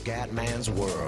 Scatman's World.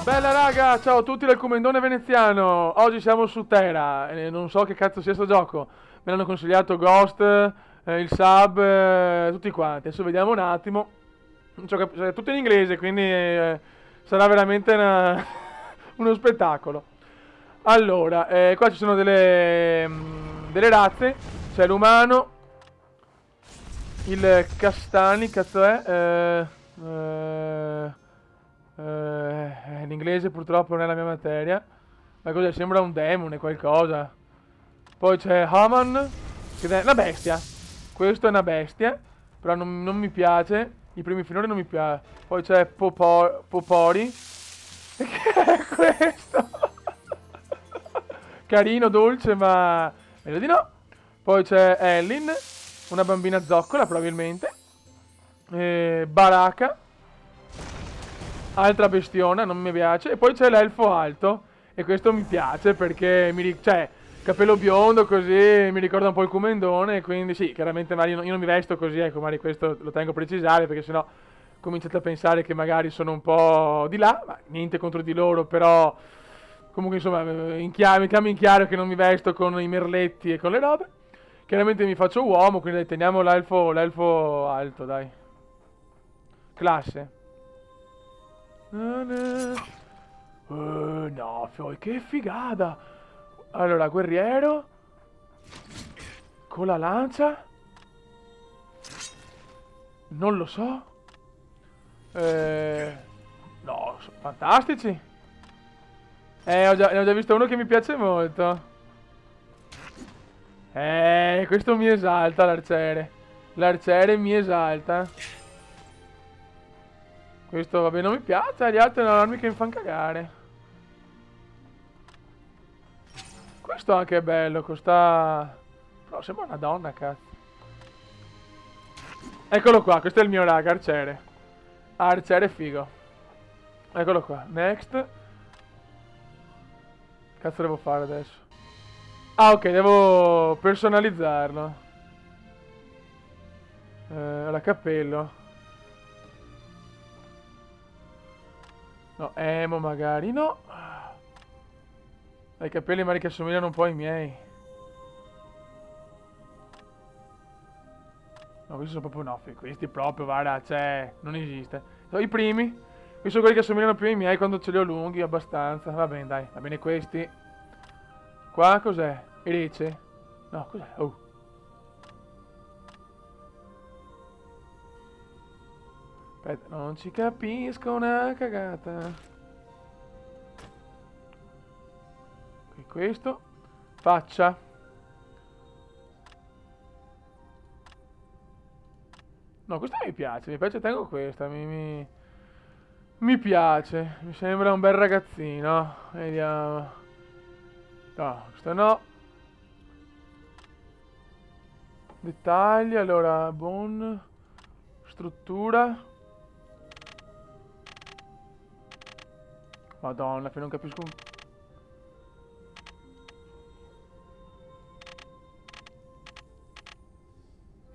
Bella raga, ciao a tutti dal Commendone Veneziano. Oggi siamo su Terra, non so che cazzo sia sto gioco. Me l'hanno consigliato Ghost, il Sub, tutti quanti. Adesso vediamo un attimo. Non so è tutto in inglese, quindi sarà veramente uno spettacolo. Allora, qua ci sono delle razze. C'è l'umano, il castani, cazzo è? L'inglese purtroppo non è la mia materia. Ma cos'è? Sembra un demone, qualcosa. Poi c'è Haman, che è una bestia. Questo è una bestia, però non mi piace. I primi finori non mi piace. Poi c'è Popori. E che è questo? Carino, dolce, ma meglio di no. Poi c'è Ellin, una bambina zoccola probabilmente. Baraka, altra bestiona, non mi piace. E poi c'è l'elfo alto. E questo mi piace perché cioè, capello biondo così, mi ricorda un po' il Commendone. Quindi sì, chiaramente magari io non mi vesto così, ecco, magari questo lo tengo a precisare perché sennò cominciate a pensare che magari sono un po' di là. Ma niente contro di loro, però comunque insomma mettiamo in chiaro che non mi vesto con i merletti e con le robe. Chiaramente mi faccio uomo, quindi dai, teniamo l'elfo alto, dai. Classe. No, che figata! Allora, guerriero con la lancia. Non lo so. No, sono fantastici. Ne ho già visto uno che mi piace molto. Questo mi esalta, l'arciere. L'arciere mi esalta. Questo vabbè non mi piace, gli altri sono armi che mi fanno cagare. Questo anche è bello, costa... Però sembra una donna, cazzo. Eccolo qua, questo è il mio raga, arciere. Arciere figo. Eccolo qua, next. Cazzo devo fare adesso? Ah ok, devo personalizzarlo. Ora cappello. No, emo magari, no. Dai capelli magari che assomigliano un po' ai miei. No, questi sono proprio no, questi proprio, guarda, cioè, non esiste. Sono i primi. Questi sono quelli che assomigliano più ai miei quando ce li ho lunghi, abbastanza. Va bene, dai, va bene questi. Qua cos'è? Erece? No, cos'è? Oh. Aspetta, non ci capisco una cagata. Qui questo. Faccia. No, questa mi piace, tengo questa, mi piace, mi sembra un bel ragazzino. Vediamo. No, questo no. Dettagli, allora, bone, struttura. Madonna, che non capisco.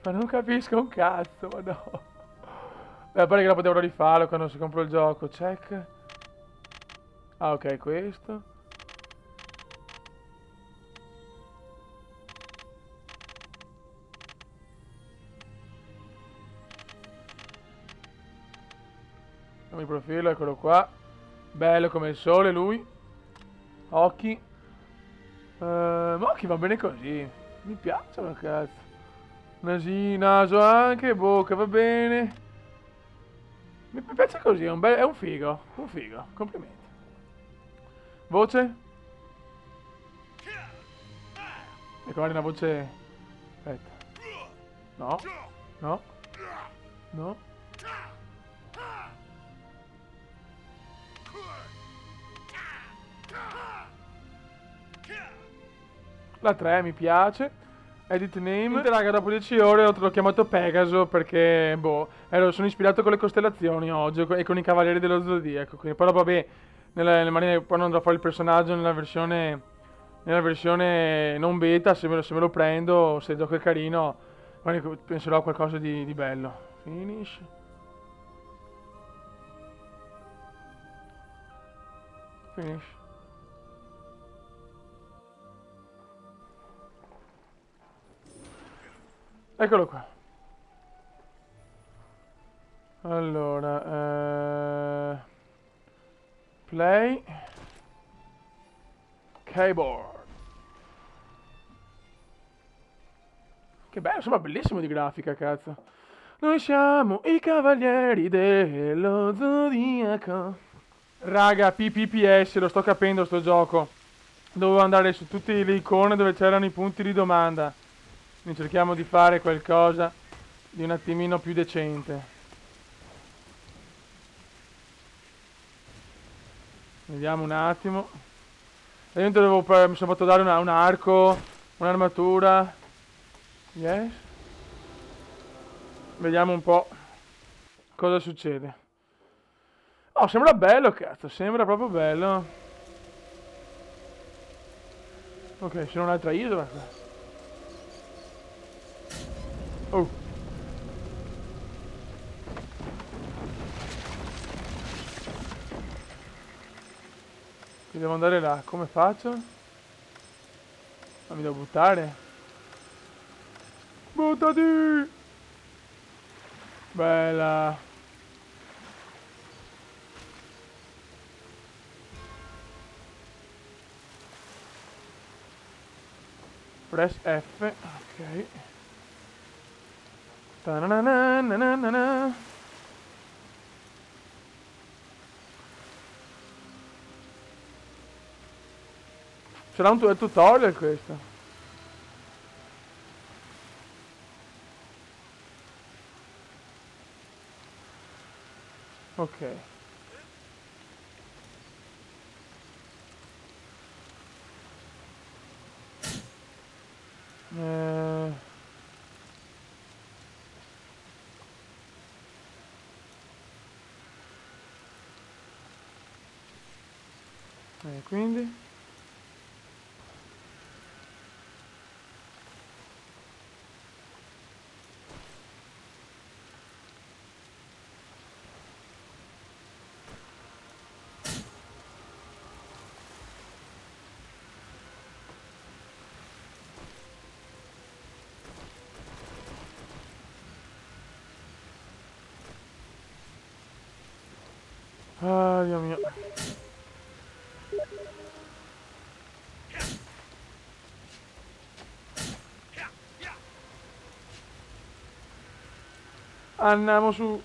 Ma non capisco un cazzo, ma no. Beh, a parte che la potevo rifarlo quando si compra il gioco, check. Ah, ok, questo. Nome di profilo, eccolo qua. Bello come il sole lui. Occhi. Ma occhi va bene così. Mi piacciono, cazzo. Naso anche, bocca va bene. Mi piace così, è un figo. Un figo, complimenti. Voce? Ecco, guarda una voce... Aspetta. No. No. No. La 3 mi piace. Edit name. Niente, raga, dopo 10 ore l'ho chiamato Pegaso perché, boh, sono ispirato con le costellazioni oggi e con i cavalieri dello zodiaco. Quindi, però vabbè, nelle marine, poi non andrò a fare il personaggio nella versione non beta, se me lo prendo, se il gioco è carino, magari penserò a qualcosa di bello. Finish. Finish. Eccolo qua. Allora, play. Keyboard. Che bello, insomma, bellissimo di grafica, cazzo. Noi siamo i cavalieri dello zodiaco. Raga, PPPS, lo sto capendo sto gioco. Dovevo andare su tutte le icone dove c'erano i punti di domanda. Quindi cerchiamo di fare qualcosa di un attimino più decente. Vediamo un attimo. Io mi sono fatto dare un arco, un'armatura. Yes. Vediamo un po' cosa succede. Oh, sembra bello, cazzo, sembra proprio bello. Ok, c'è un'altra isola qua. Oh. Qui devo andare là, come faccio? Ma mi devo buttare? Buttati! Bella. Press F, ok. Ta-na-na-na-na-na-na. Sarà un tutorial questo. Ok. Eh... quindi? Ah, Dio mio. Andiamo su.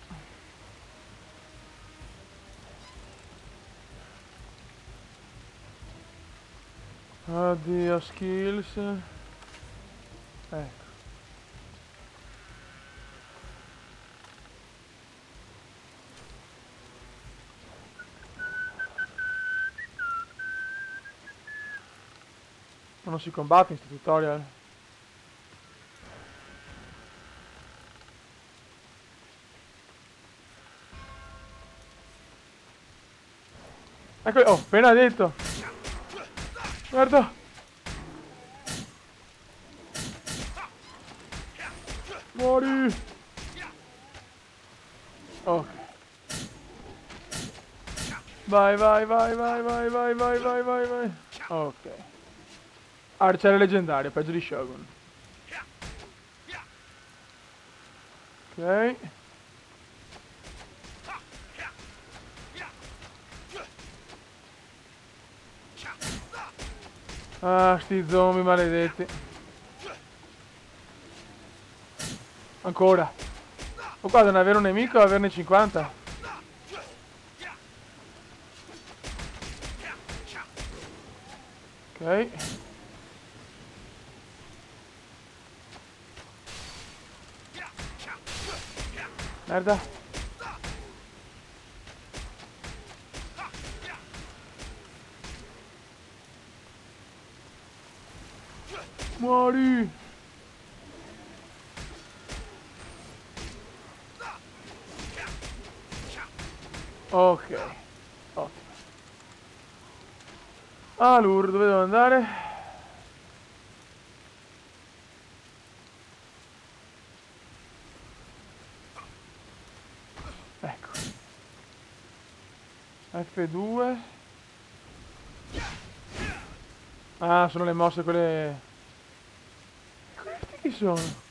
Oddio, skills. Ecco. Ma non si combatte in questo tutorial. Ecco, oh, appena detto. Guarda. Muori. Ok. Vai, vai, vai, vai, vai, vai, vai, vai, vai, vai. Ok. Arciere leggendario, peggio di Shogun. Ok. Ah, sti zombie maledetti. Ancora. Oh, qua non avere un nemico e averne 50. Ok. Merda. Muori. Ok. Ottimo. Ah, Lur, dove devo andare? Ecco. F2. Ah, sono le mosse quelle... Questi chi sono?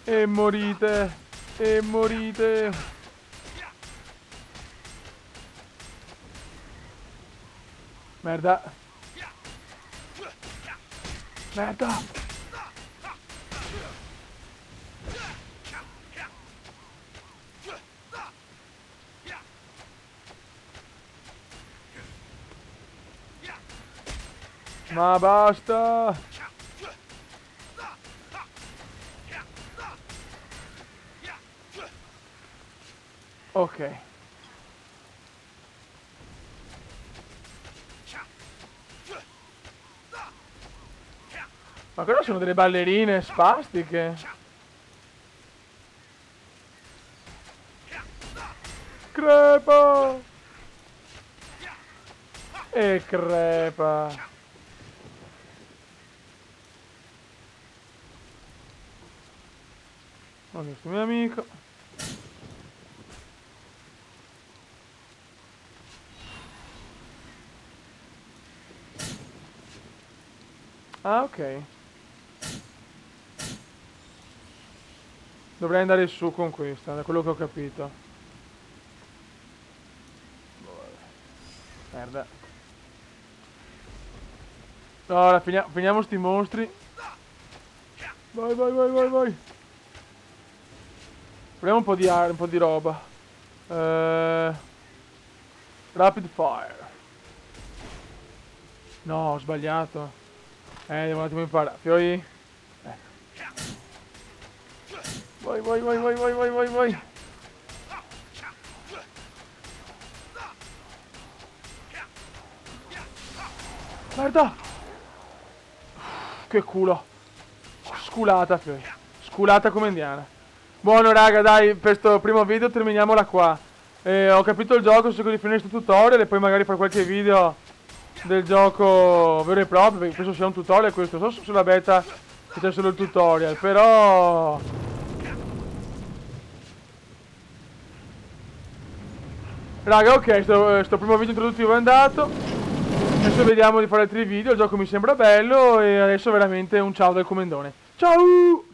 E morite! E morite! Merda! Merda! Ma basta! Ok. Ma cosa sono delle ballerine spastiche? Crepa! E crepa! Oh, questo mio amico. Ah, ok. Dovrei andare su con questa, da quello che ho capito. Merda. Ora finiamo sti mostri. Vai, vai, vai, vai, vai. Proviamo un po' di roba. Rapid fire. No, ho sbagliato. Devo un attimo imparare. Fiori. Vai, vai, vai, vai, vai, vai, vai, vai. Merda! Che culo. Sculata, Fiori. Sculata come indiana. Buono, raga, dai, per questo primo video terminiamola qua. Ho capito il gioco, cerco di finire questo tutorial e poi magari fare qualche video del gioco vero e proprio, perché penso sia un tutorial questo. So sulla beta che c'è solo il tutorial, però... Raga, ok, sto primo video introduttivo è andato. Adesso vediamo di fare altri video, il gioco mi sembra bello e adesso veramente un ciao dal comendone. Ciao!